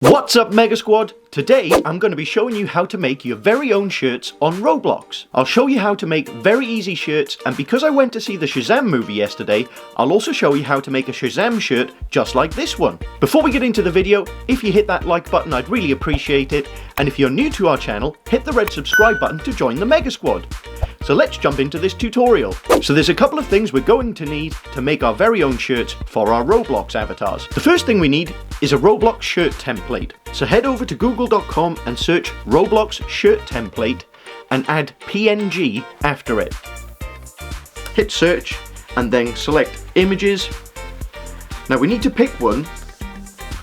What's up, Mega Squad? Today I'm going to be showing you how to make your very own shirts on Roblox. I'll show you how to make very easy shirts, and because I went to see the Shazam movie yesterday, I'll also show you how to make a Shazam shirt just like this one. Before we get into the video, if you hit that like button, I'd really appreciate it, and if you're new to our channel, hit the red subscribe button to join the Mega Squad. So let's jump into this tutorial. So there's a couple of things we're going to need to make our very own shirts for our Roblox avatars. The first thing we need is a Roblox shirt template. So head over to google.com and search Roblox shirt template and add PNG after it. Hit search and then select images. Now we need to pick one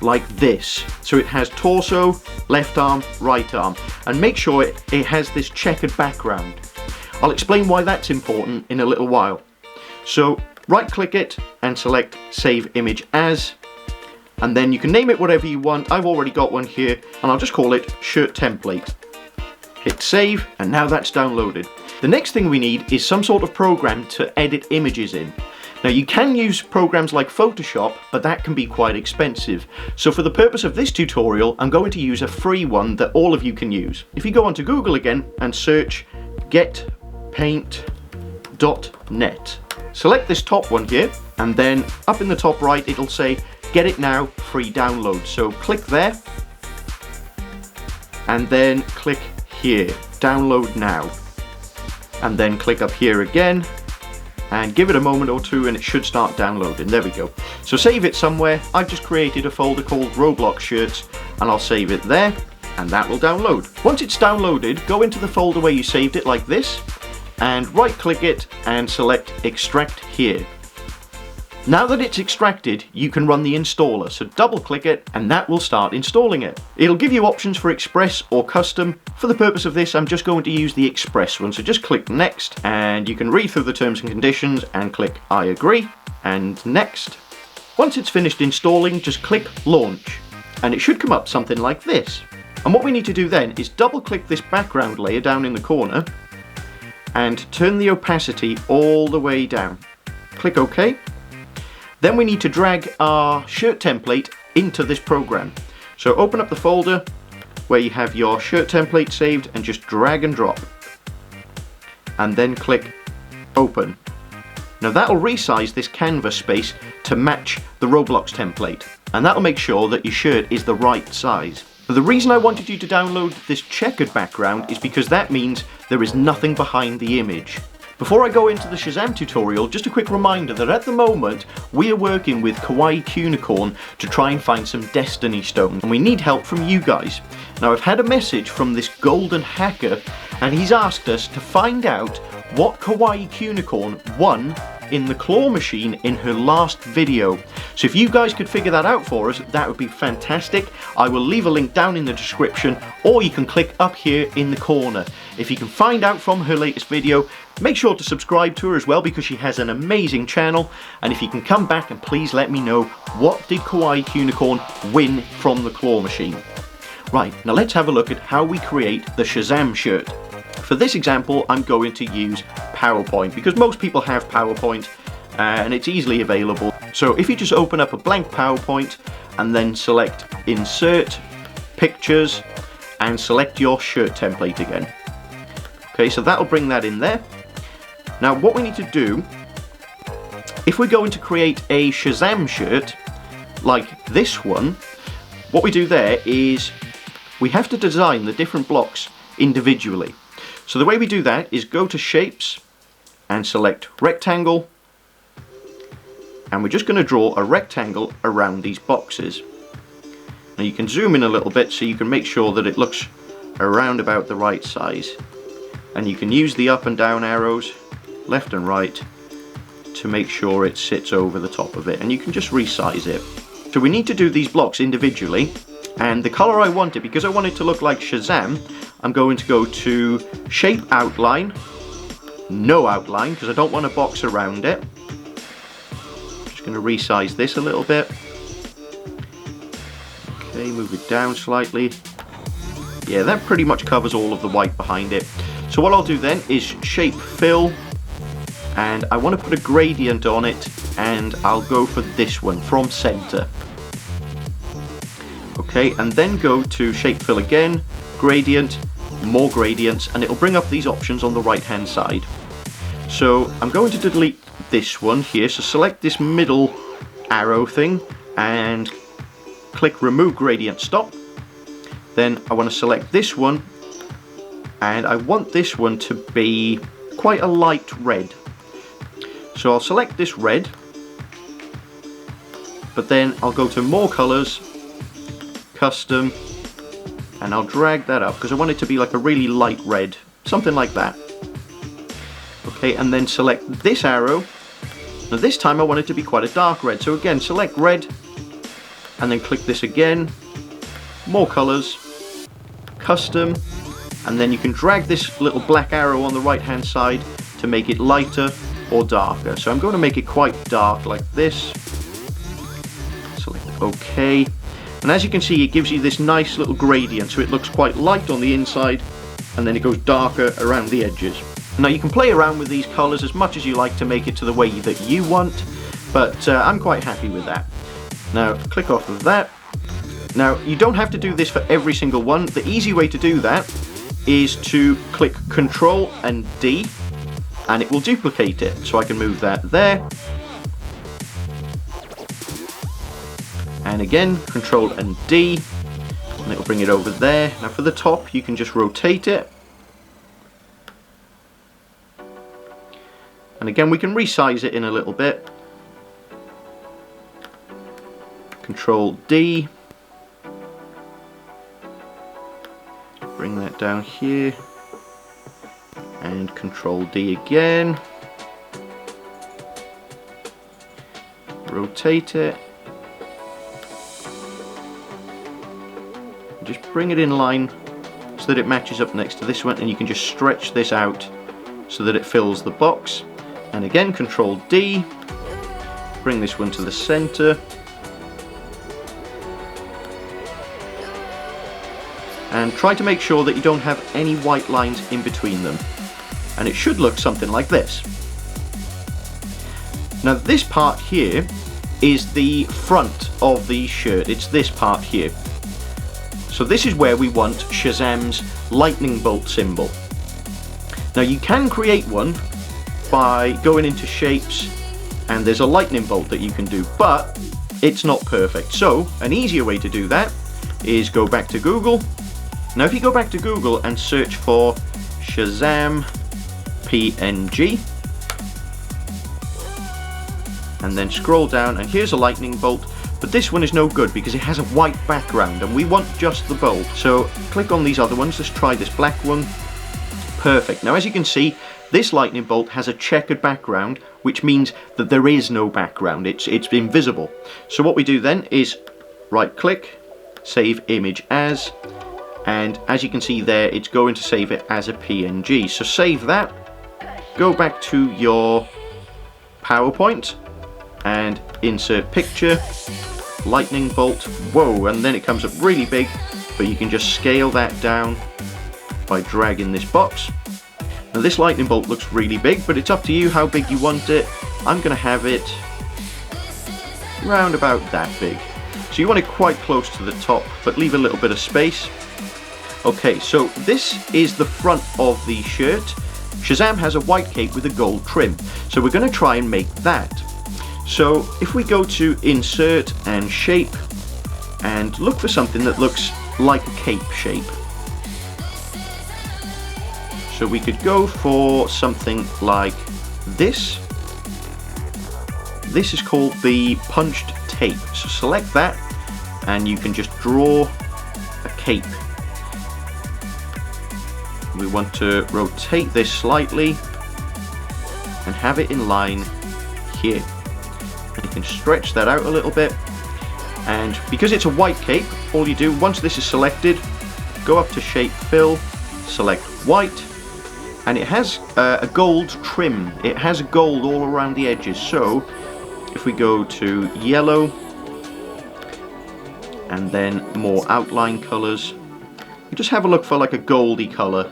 like this, so it has torso, left arm, right arm, and make sure it has this checkered background. I'll explain why that's important in a little while. So right click it and select save image as, and then you can name it whatever you want. I've already got one here and I'll just call it shirt template. Hit save and now that's downloaded. The next thing we need is some sort of program to edit images in. Now you can use programs like Photoshop, but that can be quite expensive. So for the purpose of this tutorial, I'm going to use a free one that all of you can use. If you go onto Google again and search getpaint.net. Select this top one here, and then up in the top right it'll say get it now, free download. So click there and then click here, download now, and then click up here again and give it a moment or two and it should start downloading. There we go. So save it somewhere. I've just created a folder called Roblox shirts and I'll save it there, and that will download. Once it's downloaded, go into the folder where you saved it like this and right click it and select extract here. Now that it's extracted, you can run the installer, so double click it and that will start installing it. It'll give you options for express or custom. For the purpose of this, I'm just going to use the express one, so just click next and you can read through the terms and conditions and click I agree and next. Once it's finished installing, just click launch and it should come up something like this. And what we need to do then is double click this background layer down in the corner and turn the opacity all the way down. Click OK. Then we need to drag our shirt template into this program. So open up the folder where you have your shirt template saved and just drag and drop. And then click open. Now that'll resize this canvas space to match the Roblox template. And that'll make sure that your shirt is the right size. The reason I wanted you to download this checkered background is because that means there is nothing behind the image. Before I go into the Shazam tutorial, just a quick reminder that at the moment we are working with Kawaii Kunicorn to try and find some destiny stones, and we need help from you guys. Now I've had a message from this golden hacker and he's asked us to find out what Kawaii Kunicorn won in the claw machine in her last video. So if you guys could figure that out for us, that would be fantastic. I will leave a link down in the description, or you can click up here in the corner. If you can find out from her latest video, make sure to subscribe to her as well because she has an amazing channel. And if you can come back and please let me know, what did Kawaii Kunicorn win from the claw machine? Right, now let's have a look at how we create the Shazam shirt. For this example, I'm going to use PowerPoint because most people have PowerPoint and it's easily available. So if you just open up a blank PowerPoint and then select Insert, Pictures, and select your shirt template again. Okay, so that'll bring that in there. Now what we need to do, if we're going to create a Shazam shirt like this one, what we do there is we have to design the different blocks individually. So the way we do that is go to Shapes and select Rectangle, and we're just going to draw a rectangle around these boxes. Now you can zoom in a little bit so you can make sure that it looks around about the right size, and you can use the up and down arrows, left and right, to make sure it sits over the top of it, and you can just resize it. So we need to do these blocks individually, and the color I want it, because I want it to look like Shazam, I'm going to go to Shape Outline, No Outline, because I don't want a box around it. Just going to resize this a little bit. Okay, move it down slightly. Yeah, that pretty much covers all of the white behind it. So what I'll do then is Shape Fill, and I want to put a gradient on it, and I'll go for this one, From Center. Okay, and then go to shape fill again, gradient, more gradients, and it'll bring up these options on the right hand side. So I'm going to delete this one here, so select this middle arrow thing and click remove gradient stop. Then I want to select this one, and I want this one to be quite a light red. So I'll select this red, but then I'll go to more colors, custom, and I'll drag that up because I want it to be like a really light red, something like that. Okay, and then select this arrow. Now this time I want it to be quite a dark red, so again select red and then click this again, more colors, custom, and then you can drag this little black arrow on the right hand side to make it lighter or darker. So I'm going to make it quite dark like this. Select OK, and as you can see it gives you this nice little gradient, so it looks quite light on the inside and then it goes darker around the edges. Now you can play around with these colours as much as you like to make it to the way that you want, but I'm quite happy with that. Now click off of that. Now you don't have to do this for every single one. The easy way to do that is to click Ctrl and D and it will duplicate it. So I can move that there. And again, Ctrl and D, and it will bring it over there. Now for the top you can just rotate it. And again we can resize it in a little bit. Ctrl D. Bring that down here. And Ctrl D again. Rotate it. Just bring it in line so that it matches up next to this one, and you can just stretch this out so that it fills the box. And again, Ctrl D, bring this one to the center, and try to make sure that you don't have any white lines in between them, and it should look something like this. Now this part here is the front of the shirt, it's this part here. So this is where we want Shazam's lightning bolt symbol. Now you can create one by going into shapes and there's a lightning bolt that you can do, but it's not perfect. So an easier way to do that is go back to Google. Now if you go back to Google and search for Shazam PNG and then scroll down, and here's a lightning bolt, but this one is no good because it has a white background and we want just the bolt. So click on these other ones, let's try this black one. Perfect. Now as you can see, this lightning bolt has a checkered background, which means that there is no background, it's invisible. So what we do then is right click, save image as, and as you can see there, it's going to save it as a PNG. So save that, go back to your PowerPoint and insert picture, lightning bolt, whoa, and then it comes up really big, but you can just scale that down by dragging this box. Now this lightning bolt looks really big, but it's up to you how big you want it. I'm going to have it round about that big. So you want it quite close to the top, but leave a little bit of space. Okay, so this is the front of the shirt. Shazam has a white cape with a gold trim, so we're going to try and make that. So if we go to insert and shape and look for something that looks like a cape shape. So we could go for something like this. This is called the punched tape. So select that and you can just draw a cape. We want to rotate this slightly and have it in line here. And you can stretch that out a little bit. And because it's a white cape, all you do, once this is selected, go up to shape fill, select white, and it has a gold trim. It has gold all around the edges. So if we go to yellow and then more outline colors, you just have a look for like a goldy color.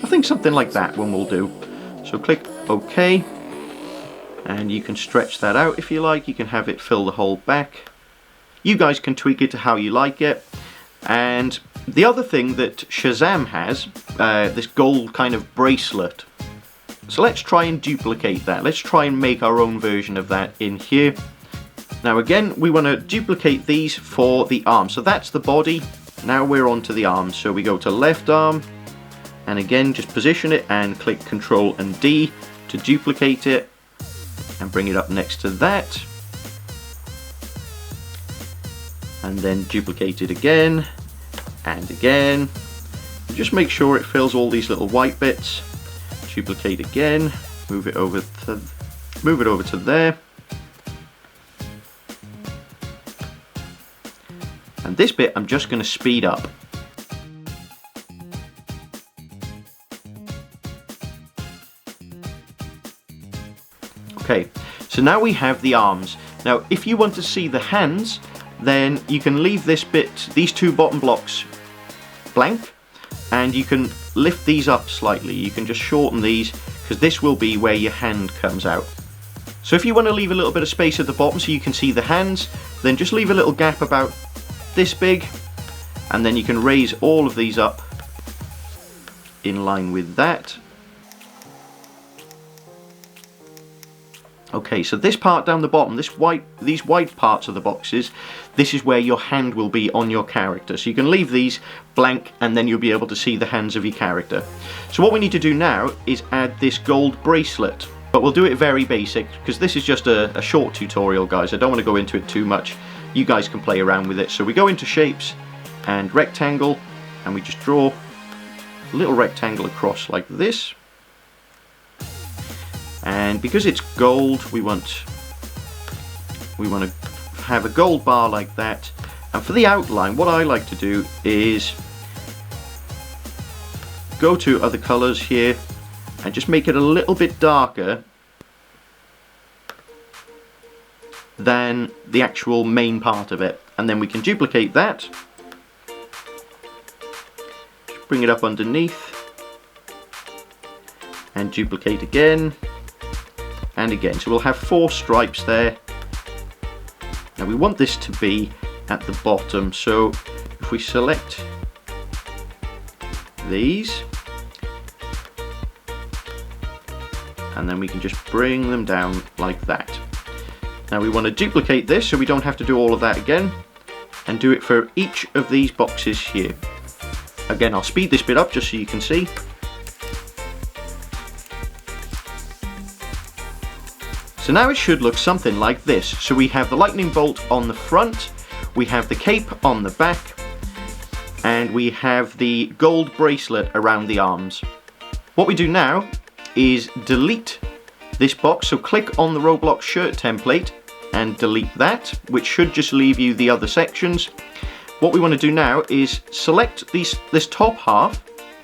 I think something like that one will do. So click OK, and you can stretch that out if you like. You can have it fill the whole back. You guys can tweak it to how you like it. And the other thing that Shazam has, this gold kind of bracelet. So let's try and duplicate that. Let's try and make our own version of that in here. Now again, we want to duplicate these for the arm. So that's the body. Now we're on to the arms. So we go to left arm, and again just position it and click Control and D to duplicate it and bring it up next to that. And then duplicate it again and again. Just make sure it fills all these little white bits. Duplicate again, move it over to there. And this bit I'm just going to speed up. Okay, so now we have the arms. Now if you want to see the hands, then you can leave this bit, these two bottom blocks, blank, and you can lift these up slightly. You can just shorten these, because this will be where your hand comes out. So if you want to leave a little bit of space at the bottom so you can see the hands, then just leave a little gap about this big, and then you can raise all of these up in line with that. Okay, so this part down the bottom, these white parts of the boxes, this is where your hand will be on your character. So you can leave these blank, and then you'll be able to see the hands of your character. So what we need to do now is add this gold bracelet, but we'll do it very basic, because this is just a short tutorial, guys. I don't want to go into it too much. You guys can play around with it. So we go into shapes and rectangle, and we just draw a little rectangle across like this. And because it's gold, we want to have a gold bar like that. And for the outline, what I like to do is go to other colors here and just make it a little bit darker than the actual main part of it. And then we can duplicate that, just bring it up underneath, and duplicate again and again. So we'll have 4 stripes there. Now we want this to be at the bottom, so if we select these, and then we can just bring them down like that. Now we want to duplicate this so we don't have to do all of that again, and do it for each of these boxes here. Again, I'll speed this bit up just so you can see. So now it should look something like this. So we have the lightning bolt on the front, we have the cape on the back, and we have the gold bracelet around the arms. What we do now is delete this box. So click on the Roblox shirt template and delete that, which should just leave you the other sections. What we want to do now is select this top half,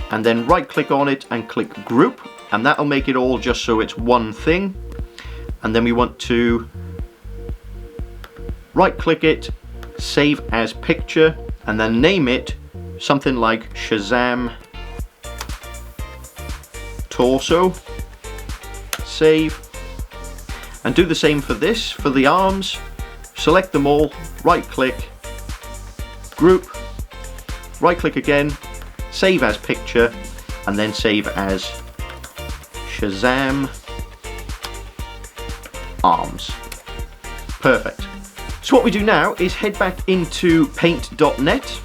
and then right click on it and click group, and that'll make it all just so it's one thing. And then we want to right click it, save as picture, and then name it something like Shazam Torso. Save. And do the same for this, for the arms. Select them all, right click, group, right click again, save as picture, and then save as Shazam Arms. Perfect. So what we do now is head back into paint.net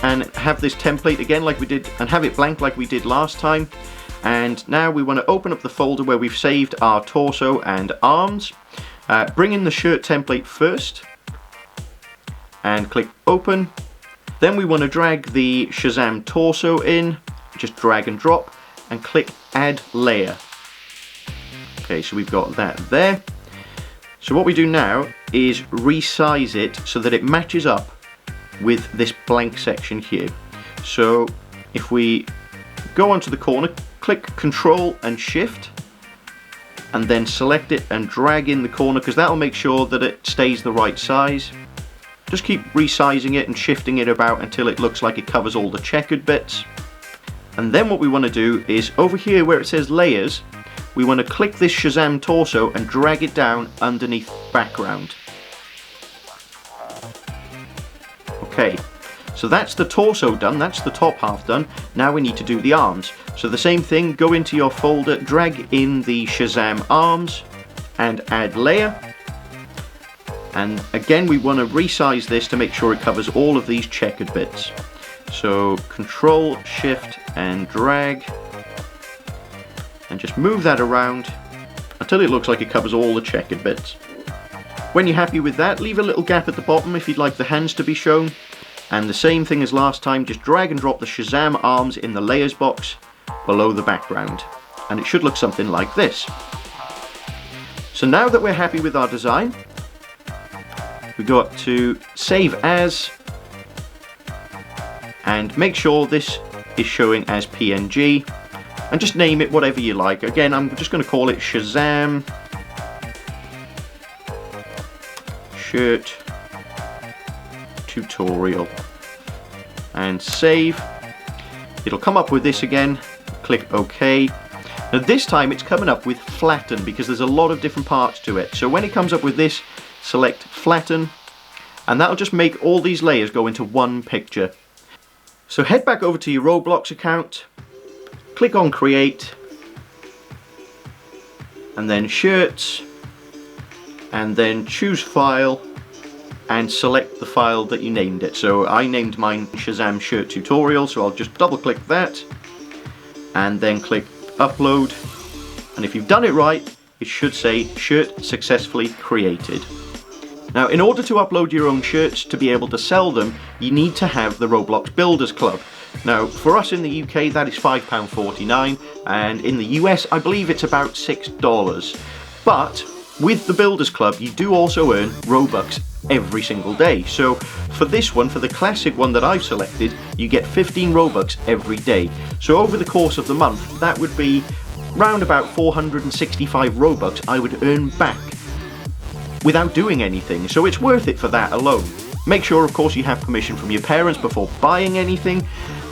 and have this template again like we did, and have it blank like we did last time. And now we want to open up the folder where we've saved our torso and arms. Bring in the shirt template first and click open. Then we want to drag the Shazam torso in, just drag and drop, and click add layer. Okay, so we've got that there. So what we do now is resize it so that it matches up with this blank section here. So if we go onto the corner, click Control and Shift, and then select it and drag in the corner, because that'll make sure that it stays the right size. Just keep resizing it and shifting it about until it looks like it covers all the checkered bits. And then what we want to do is over here where it says layers, we want to click this Shazam torso and drag it down underneath background. Okay, so that's the torso done, that's the top half done. Now we need to do the arms. So the same thing, go into your folder, drag in the Shazam arms and add layer. And again, we want to resize this to make sure it covers all of these checkered bits. So Control, Shift and drag, and just move that around until it looks like it covers all the checkered bits. When you're happy with that, leave a little gap at the bottom if you'd like the hands to be shown. And the same thing as last time, just drag and drop the Shazam arms in the layers box below the background. And it should look something like this. So now that we're happy with our design, we go up to Save As, and make sure this is showing as PNG, and just name it whatever you like. Again, I'm just going to call it Shazam Shirt Tutorial, and save. It'll come up with this again. Click OK. Now this time it's coming up with flatten because there's a lot of different parts to it. So when it comes up with this, select flatten, and that'll just make all these layers go into one picture. So head back over to your Roblox account, click on create, and then shirts, and then choose file and select the file that you named it. So I named mine Shazam Shirt Tutorial, so I'll just double click that and then click upload, and if you've done it right, it should say shirt successfully created. Now in order to upload your own shirts to be able to sell them, you need to have the Roblox Builders Club. Now for us in the UK that is £5.49, and in the US I believe it's about $6. But with the Builders Club you do also earn Robux every single day. So for this one, for the classic one that I've selected, you get 15 Robux every day. So over the course of the month, that would be round about 465 Robux I would earn back without doing anything. So it's worth it for that alone. Make sure, of course, you have permission from your parents before buying anything.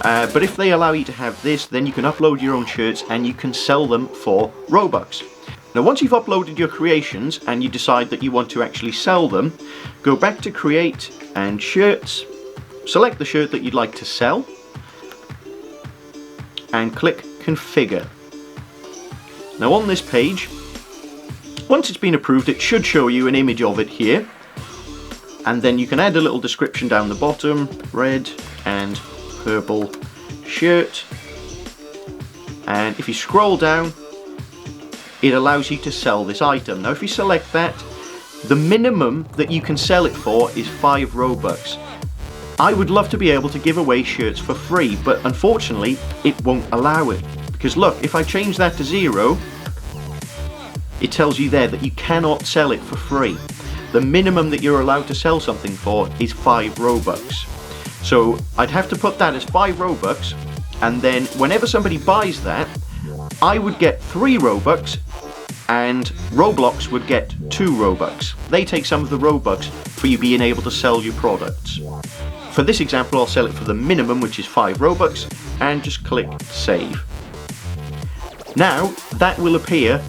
But if they allow you to have this, then you can upload your own shirts and you can sell them for Robux. Now once you've uploaded your creations and you decide that you want to actually sell them, go back to create and shirts, select the shirt that you'd like to sell, and click configure. Now on this page, once it's been approved, it should show you an image of it here, and then you can add a little description down the bottom, red and purple shirt, and if you scroll down, it allows you to sell this item. Now if you select that, the minimum that you can sell it for is 5 Robux. I would love to be able to give away shirts for free, but unfortunately it won't allow it. Because look, if I change that to 0, it tells you there that you cannot sell it for free. The minimum that you're allowed to sell something for is 5 Robux. So I'd have to put that as 5 Robux, and then whenever somebody buys that, I would get 3 Robux and Roblox would get 2 Robux. They take some of the Robux for you being able to sell your products. For this example, I'll sell it for the minimum, which is 5 Robux, and just click save. Now that will appear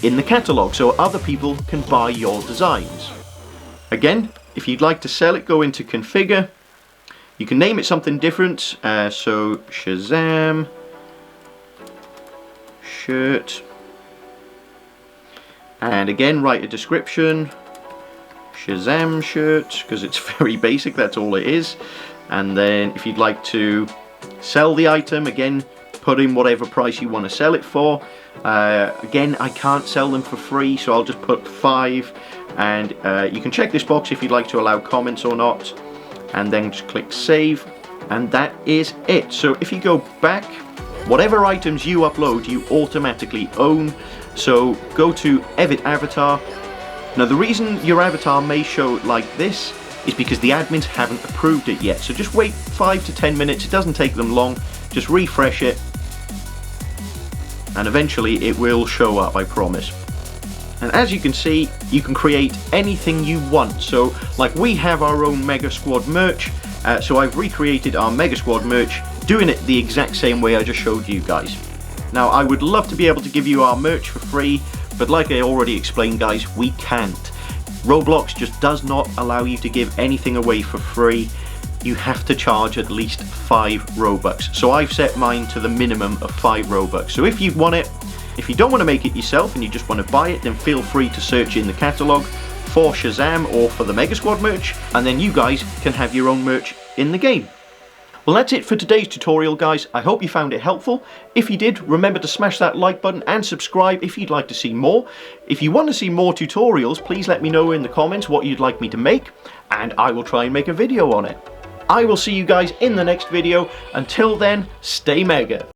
in the catalogue so other people can buy your designs. Again, if you'd like to sell it, go into configure. You can name it something different, so Shazam Shirt, and again write a description, Shazam Shirt, because it's very basic, that's all it is. And then if you'd like to sell the item, again put in whatever price you want to sell it for. Again, I can't sell them for free, so I'll just put 5, and you can check this box if you'd like to allow comments or not, and then just click save, and that is it. So if you go back, whatever items you upload you automatically own. So go to edit avatar. Now the reason your avatar may show like this is because the admins haven't approved it yet, so just wait 5 to 10 minutes, it doesn't take them long, just refresh it and eventually it will show up, I promise. And as you can see, you can create anything you want. So like we have our own Mega Squad merch, so I've recreated our Mega Squad merch, doing it the exact same way I just showed you guys. Now I would love to be able to give you our merch for free, but like I already explained guys, we can't. Roblox just does not allow you to give anything away for free. you have to charge at least 5 Robux. So I've set mine to the minimum of 5 Robux. So if you want it, if you don't want to make it yourself and you just want to buy it, then feel free to search in the catalogue for Shazam or for the Mega Squad merch, and then you guys can have your own merch in the game. Well, that's it for today's tutorial, guys. I hope you found it helpful. If you did, remember to smash that like button and subscribe if you'd like to see more. If you want to see more tutorials, please let me know in the comments what you'd like me to make, and I will try and make a video on it. I will see you guys in the next video. Until then, stay mega.